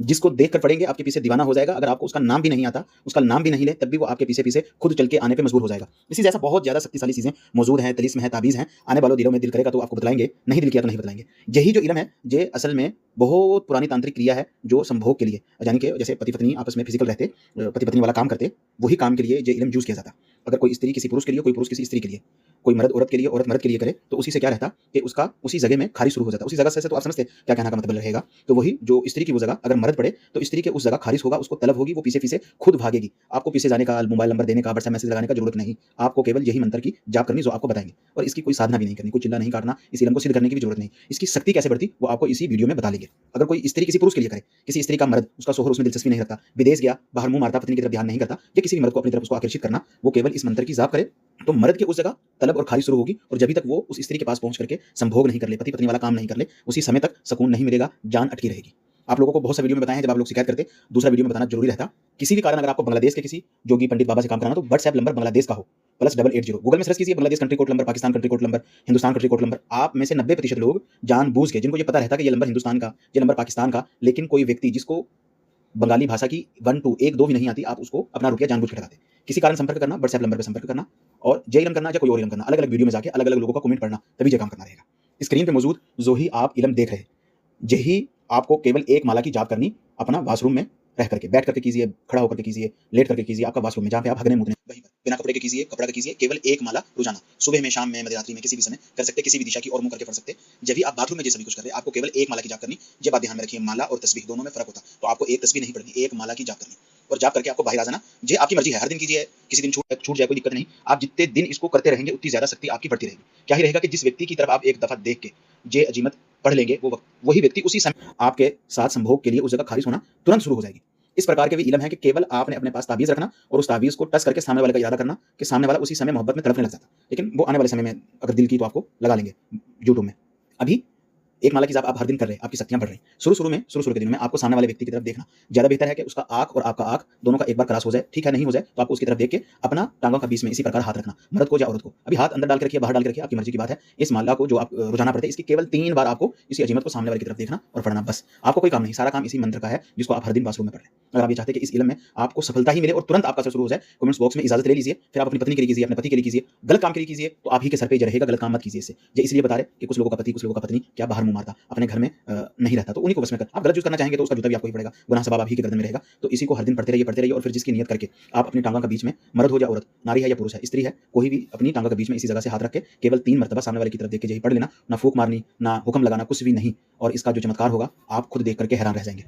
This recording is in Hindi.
जिसको देखकर पढ़ेंगे आपके पीछे दीवाना हो जाएगा। अगर आपको उसका नाम भी नहीं आता, उसका नाम भी नहीं ले, तब भी वो आपके पीछे-पीछे खुद चल के आने पे मजबूर हो जाएगा। इसी जैसा बहुत ज़्यादा शक्तिशाली चीज़ें मौजूद हैं, तिलिस्म है, ताबीज़ हैं। आने वालों दिनों में दिल करेगा तो आपको बतलाएँगे, नहीं दिल किया तो नहीं बतलाएँगे। यही जो इल्म है, ये असल में बहुत पुरानी तांत्रिक क्रिया है जो संभोग के लिए, यानी कि जैसे पति-पत्नी आपस में फिज़िकल रहते, पति-पत्नी वाला काम करते, वही काम के लिए ये इल्म यूज़ किया जाता। अगर कोई स्त्री किसी पुरुष के लिए, कोई पुरुष किसी स्त्री के लिए, कोई मर्द औरत के लिए, औरत मर्द के लिए करे, तो उसी से क्या रहता कि उसका उसी जगह में खारिज शुरू हो जाता। उसी जगह से तो आप समझते क्या कहने का मतलब रहेगा। तो वही जो स्त्री की वो जगह अगर मर्द पड़े, तो स्त्री के उस जगह खारिज होगा, उसको तलब होगी, वो पीछे-पीछे खुद भागेगी। आपको पीछे जाने का, मोबाइल नंबर देने का, व्हाट्सएप मैसेज लगाने का जरूरत नहीं। आपको केवल यही मंत्र की जाप करनी जो आपको बताएँगे, और इसकी कोई साधना भी नहीं करनी, कोई चिल्ला नहीं काटना, इस इल्म को सिद्ध करने की भी जरूरत नहीं। इसकी शक्ति कैसे बढ़ती, वो आपको इसी वीडियो में बता लेंगे। अगर कोई स्त्री किसी पुरुष के लिए करे, किसी स्त्री का मर्द, उसका शौहर उसमें दिलचस्पी नहीं रखता, विदेश गया, बाहर मुँह मारता, पत्नी की तरफ ध्यान नहीं करता, या किसी भी मर्द को अपनी तरफ उसको आकर्षित करना, वो केवल इस मंत्र की जाप करे, तो मर्द के उस जगह तलब और खारिज शुरू होगी, और जब तक वो उस स्त्री के पास पहुंच करके संभोग नहीं कर ले, पति पत्नी वाला काम नहीं कर ले, उसी समय तक सुकून नहीं मिलेगा, जान अटकी रहेगी। आप लोगों को बहुत सा वीडियो में बताया है, जब आप लोग शिकायत करते, दूसरा वीडियो में बताना जरूरी रहता। किसी भी कारण अगर आपको बांग्लादेश के किसी जोगी पंडित बाबा से काम कराना, तो व्हाट्सएप नंबर बांग्लादेश का हो, +880, गूगल में सर्च कीजिए Bangladesh country code number, Pakistan country code number, Hindustan country code number. आप में से 90% लोग जानबूझ के, जिनको ये पता रहता कि ये नंबर हिंदुस्तान का, ये नंबर पाकिस्तान का, लेकिन कोई व्यक्ति जिसको बंगाली भाषा की 1 2 1 2 भी नहीं आती, आप उसको अपना रुपया जानबूझ के लगाते। किसी कारण संपर्क करना, व्हाट्सएप नंबर पे संपर्क करना, और जय इल्म करना या कोई और इल्म करना, अलग-अलग वीडियो में जाके अलग-अलग लोगों का कमेंट पढ़ना, तभी ये काम करना रहेगा। स्क्रीन पे मौजूद जो ही आप इल्म देख रहे हैं, यही आपको केवल एक माला की जाप करनी, अपना वॉशरूम में रह करके, बैठ करके कीजिए, खड़ा होकर के कीजिए, लेट करके कीजिए, आपका वॉशरूम में जहाँ पे आप हगने मुतने, वहीं पर बिना कपड़े के कीजिए, कपड़ा का कीजिए, केवल एक माला रोजाना, सुबह में, शाम में, मध्यरात्रि में, किसी भी समय कर सकते, किसी भी दिशा की ओर मुंह करके पढ़ सकते। जब भी आप बाथरूम में ये सभी कुछ कर रहे हैं, आपको केवल एक माला की जाप करनी। ये बात ध्यान में रखिए, माला और तस्बीह दोनों में फर्क होता है। तो आपको एक तस्बीह नहीं पढ़नी, एक माला की जाप करनी, और जाप करके आपको बाहर आ जाना। ये आपकी मर्जी है, हर दिन कीजिए, किसी दिन छूट जाए कोई दिक्कत नहीं। आप जितने दिन इसको करते रहेंगे, उतनी ज्यादा शक्ति आपकी बढ़ती रहेगी। क्या ही रहेगा कि जिस व्यक्ति की तरफ आप एक दफा देख के ये अजीमत पढ़ लेंगे, वही व्यक्ति उसी समय आपके साथ संभोग के लिए उस जगह खारिज होना तुरंत शुरू हो जाएगी। इस प्रकार के भी इल्म है कि केवल आपने अपने पास ताबीज़ रखना, और उस ताबीज़ को टच करके सामने वाले का इरादा करना कि सामने वाला उसी समय मोहब्बत में तड़पने लग जाता। लेकिन वो आने वाले समय में अगर दिल की, तो आपको लगा लेंगे यूट्यूब में। अभी एक माला की जाप आप हर दिन कर रहे हैं, आपकी शक्तियां बढ़ रही हैं। शुरू के दिनों में आपको सामने वाले व्यक्ति की तरफ देखना ज्यादा बेहतर है कि उसका आंख और आपका आंख दोनों का एक बार क्रॉस हो जाए। ठीक है, नहीं हो जाए तो आपको उसकी तरफ देख के अपना टांगों का बीच में इसी प्रकार हाथ रखना, मर्द को या औरत को। अभी हाथ अंदर डाल के रखिए, बाहर डाल के रखिए, आपकी मर्जी की बात है। इस माला को जो आप रोजाना पढ़ते हैं, इसकी केवल 3 बार आपको इसी अजीमत को सामने वाले की तरफ देखना और पढ़ना, बस। आपको कोई काम नहीं, सारा काम इसी मंत्र का है, जिसको आप हर दिन बाथरूम में पढ़ रहे हैं। अगर आप ये चाहते हैं कि इस इल्म में आपको सफलता ही मिले और तुरंत आपका असर शुरू हो जाए, कमेंट्स बॉक्स में इजाजत ले लीजिए। फिर आप अपनी पत्नी के लिए कीजिए, अपने पति के लिए कीजिए, गलत काम के लिए कीजिए तो आप ही के सर पे ये रहेगा, गलत काम मत कीजिए इससे। ये इसलिए बता रहे कि कुछ लोगों का पति, कुछ लोगों का पत्नी क्या बाहर मुंह मारता, अपने घर में नहीं रहता, तो उन्हीं को बस में कर। आप गलत यूज़ करना चाहेंगे तो उसका जूता भी आपको ही पड़ेगा, गुनाह सवाब आप ही के गर्दन में रहेगा। तो इसी को हर दिन पढ़ते रहिए, और फिर जिसकी नियत करके आप अपनी टांगों का बीच में, मर्द हो या औरत, नारी है या पुरुष है, स्त्री है, कोई भी अपनी टांगों के बीच में इसी जगह से हाथ रख के केवल 3 मरतबा सामने वाले की तरफ देख के यही पढ़ लेना। ना फूंक मारनी, ना हुक्म लगाना, कुछ भी नहीं। और इसका जो चमत्कार होगा, आप खुद देख करके हैरान रह जाएंगे।